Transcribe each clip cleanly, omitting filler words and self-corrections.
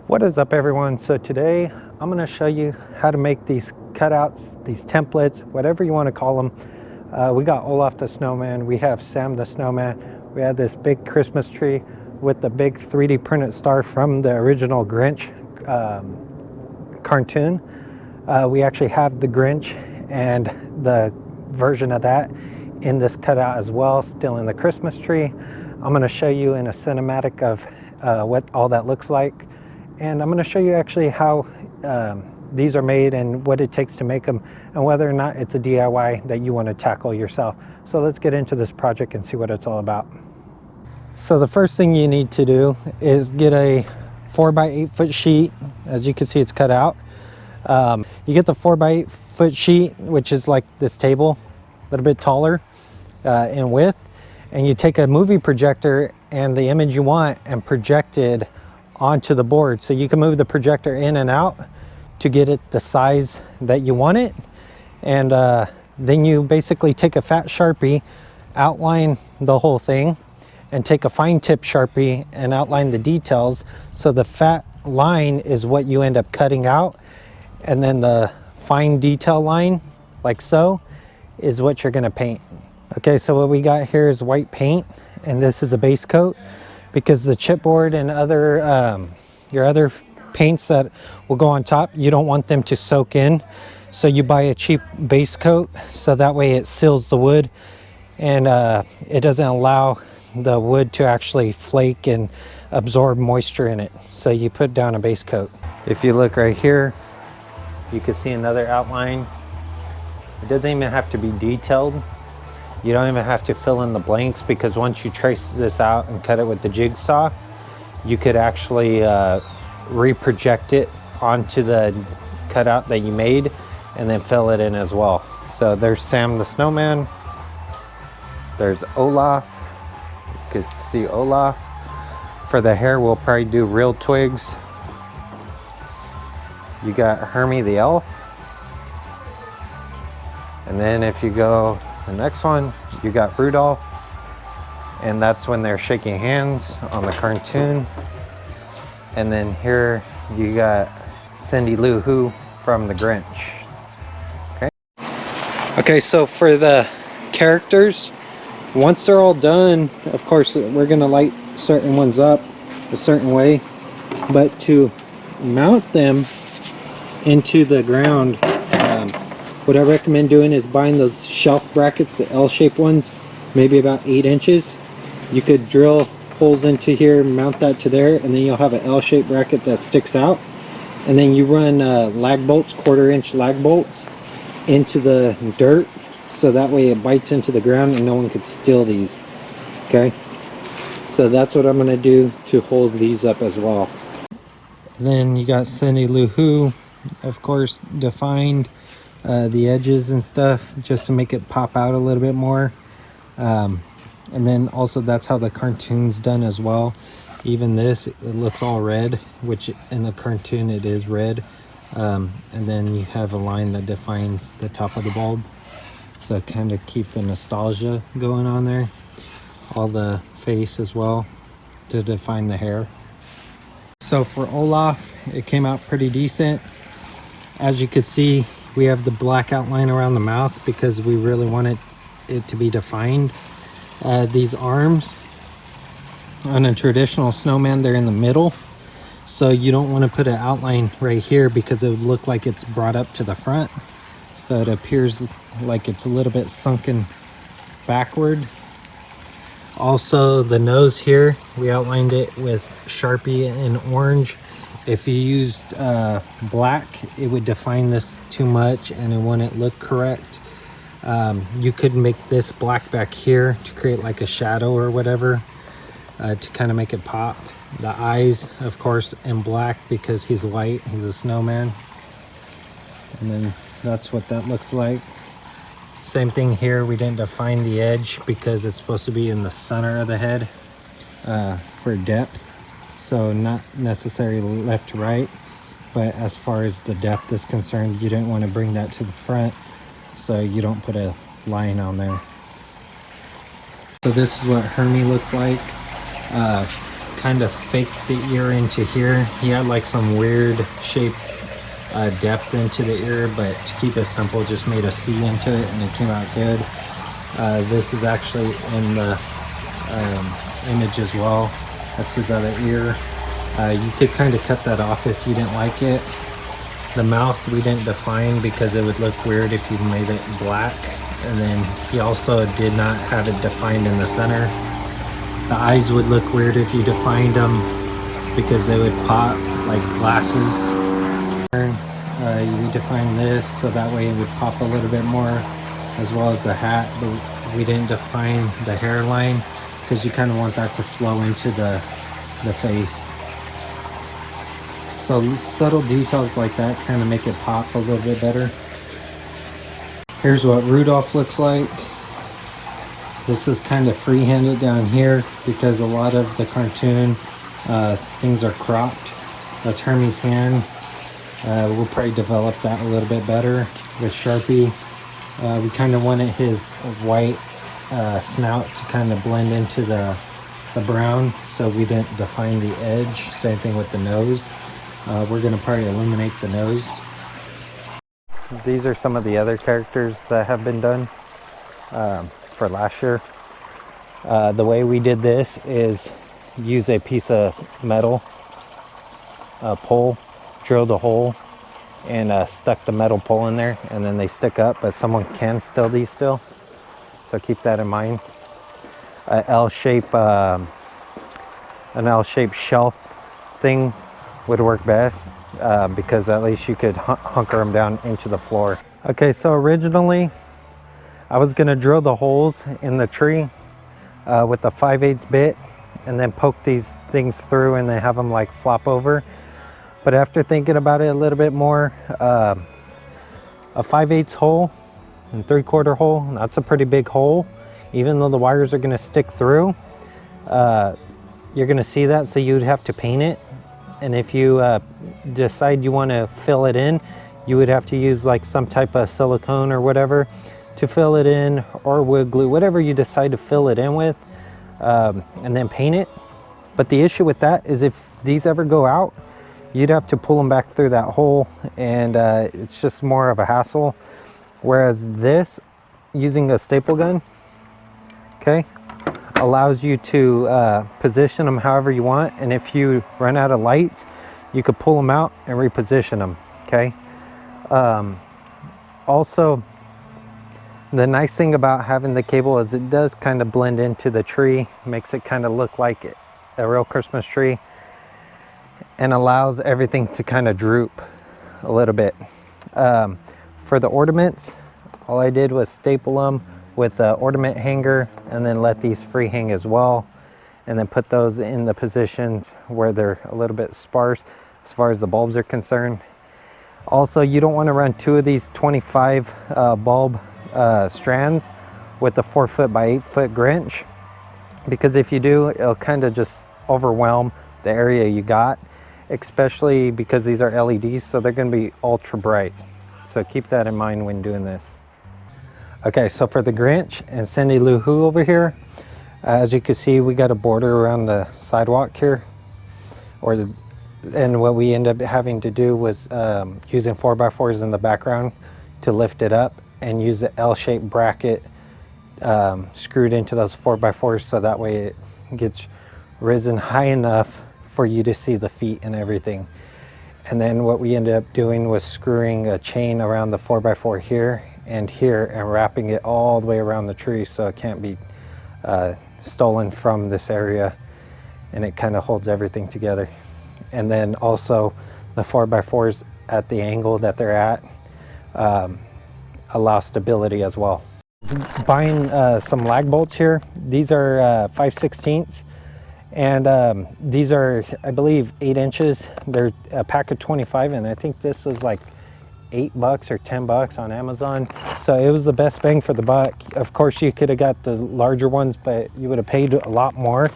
What is up, everyone? So today I'm going to show you how to make these cutouts, these templates, whatever you want to call them. We got Olaf the snowman, we have Sam the snowman, we had this big Christmas tree with the big 3D printed star from the original Grinch cartoon. We actually have the Grinch and the version of that in this cutout as well, still in the Christmas tree. I'm going to show you in a cinematic of what all that looks like. And I'm going to show you actually how these are made and what it takes to make them, and whether or not it's a DIY that you want to tackle yourself. So let's get into this project and see what it's all about. So the first thing you need to do is get a 4x8 foot sheet. As you can see, it's cut out. You get the 4x8 foot sheet, which is like this table, a little bit taller in width, and you take a movie projector and the image you want and project it onto the board. So you can move the projector in and out to get it the size that you want it. And then you basically take a fat Sharpie, outline the whole thing, and take a fine tip Sharpie and outline the details. So the fat line is what you end up cutting out, and then the fine detail line, like so, is what you're gonna paint. Okay, so what we got here is white paint, and this is a base coat, because the chipboard and other your other paints that will go on top, you don't want them to soak in. So you buy a cheap base coat, so that way it seals the wood, and it doesn't allow the wood to actually flake and absorb moisture in it. So you put down a base coat. If you look right here, you can see another outline. It doesn't even have to be detailed. You don't even have to fill in the blanks, because once you trace this out and cut it with the jigsaw, you could actually reproject it onto the cutout that you made and then fill it in as well. So there's Sam the snowman, there's Olaf, you could see Olaf. For the hair, we'll probably do real twigs. You got Hermie the elf, and then if you go the next one, you got Rudolph, and that's when they're shaking hands on the cartoon. And then here you got Cindy Lou Who from the Grinch. Okay, so for the characters, once they're all done, of course we're gonna light certain ones up a certain way, but to mount them into the ground, what I recommend doing is buying those shelf brackets, the L-shaped ones, maybe about 8 inches. You could drill holes into here, mount that to there, and then you'll have an L-shaped bracket that sticks out. And then you run lag bolts, 1/4 inch lag bolts, into the dirt, so that way it bites into the ground and no one could steal these. Okay, so that's what I'm going to do to hold these up as well. And then you got Cindy Lou Who, of course, defined the edges and stuff just to make it pop out a little bit more. And then also that's how the cartoon's done as well. Even this, it looks all red, which in the cartoon it is red. And then you have a line that defines the top of the bulb, so kind of keep the nostalgia going on there. All the face as well to define the hair. So for Olaf, it came out pretty decent. As you can see, we have the black outline around the mouth because we really wanted it to be defined. These arms on a traditional snowman, they're in the middle, so you don't want to put an outline right here because it would look like it's brought up to the front, so it appears like it's a little bit sunken backward. Also, the nose here, we outlined it with Sharpie in orange. If you used black, it would define this too much and it wouldn't look correct. You could make this black back here to create like a shadow or whatever, to kind of make it pop. The eyes, of course, in black because he's white, he's a snowman. And then that's what that looks like. Same thing here, we didn't define the edge because it's supposed to be in the center of the head for depth. So not necessarily left to right, but as far as the depth is concerned, you didn't want to bring that to the front, so you don't put a line on there. So this is what Hermie looks like. kind of faked the ear into here. He had like some weird shape depth into the ear, but to keep it simple, just made a C into it and it came out good. This is actually in the image as well. That's his other ear. You could kind of cut that off if you didn't like it. The mouth we didn't define because it would look weird if you made it black. And then he also did not have it defined in the center. The eyes would look weird if you defined them because they would pop like glasses. You define this so that way it would pop a little bit more, as well as the hat, but we didn't define the hairline because you kind of want that to flow into the face. So subtle details like that kind of make it pop a little bit better. Here's what Rudolph looks like. This is kind of free-handed down here because a lot of the cartoon things are cropped. That's Hermie's hand. We'll probably develop that a little bit better with Sharpie. We kind of wanted his white snout to kind of blend into the brown, so we didn't define the edge. Same thing with the nose. We're going to probably eliminate the nose. These are some of the other characters that have been done for last year. The way we did this is use a piece of metal pole, drilled a hole, and stuck the metal pole in there, and then they stick up, but someone can steal these still, so keep that in mind. An L-shape shelf thing would work best because at least you could hunker them down into the floor. Okay, so originally I was gonna drill the holes in the tree with a 5/8 bit and then poke these things through and then have them like flop over. But after thinking about it a little bit more, a 5/8 hole and 3/4 hole, that's a pretty big hole. Even though the wires are gonna stick through, you're gonna see that, so you'd have to paint it. And if you decide you wanna fill it in, you would have to use like some type of silicone or whatever to fill it in, or wood glue, whatever you decide to fill it in with, and then paint it. But the issue with that is if these ever go out, you'd have to pull them back through that hole, and it's just more of a hassle. Whereas this, using a staple gun, okay, allows you to position them however you want, and if you run out of lights, you could pull them out and reposition them, okay? Also, the nice thing about having the cable is it does kind of blend into the tree, makes it kind of look like a real Christmas tree, and allows everything to kind of droop a little bit. For the ornaments, all I did was staple them with the ornament hanger and then let these free hang as well, and then put those in the positions where they're a little bit sparse as far as the bulbs are concerned. Also, you don't want to run two of these 25 bulb strands with the 4 by 8 foot Grinch, because if you do, it'll kind of just overwhelm the area you got, especially because these are LEDs, so they're going to be ultra bright. So keep that in mind when doing this. Okay, so for the Grinch and Cindy Lou over here, as you can see, we got a border around the sidewalk here, and what we ended up having to do was using 4x4s in the background to lift it up, and use the L-shaped bracket screwed into those 4x4s, so that way it gets risen high enough for you to see the feet and everything. And then what we ended up doing was screwing a chain around the 4x4 here and here, and wrapping it all the way around the tree so it can't be stolen from this area, and it kind of holds everything together. And then also the 4x4s at the angle that they're at allow stability as well. Buying some lag bolts here. These are 5/16, and these are, I believe, 8 inches. They're a pack of 25, and I think this was like $8 or $10 on Amazon. So it was the best bang for the buck. Of course, you could have got the larger ones, but you would have paid a lot more.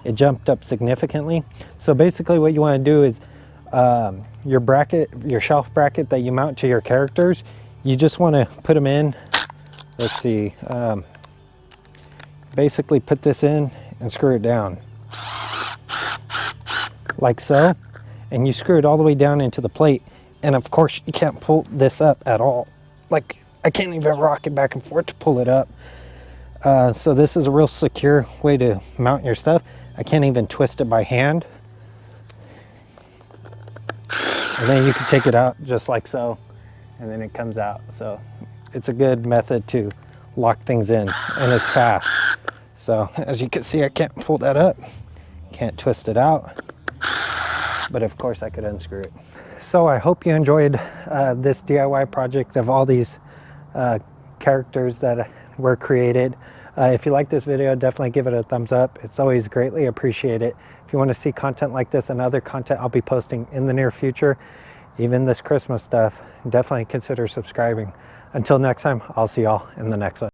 It jumped up significantly. So basically what you want to do is your bracket, your shelf bracket that you mount to your characters, you just want to put them in. Let's see, basically put this in and screw it down. like so, and you screw it all the way down into the plate. And of course you can't pull this up at all. Like, I can't even rock it back and forth to pull it up. So this is a real secure way to mount your stuff. I can't even twist it by hand. And then you can take it out just like so, and then it comes out. So it's a good method to lock things in, and it's fast. So as you can see, I can't pull that up, can't twist it out, but of course I could unscrew it. So I hope you enjoyed this DIY project of all these characters that were created. If you like this video, definitely give it a thumbs up. It's always greatly appreciated. If you want to see content like this and other content I'll be posting in the near future, even this Christmas stuff, definitely consider subscribing. Until next time, I'll see y'all in the next one.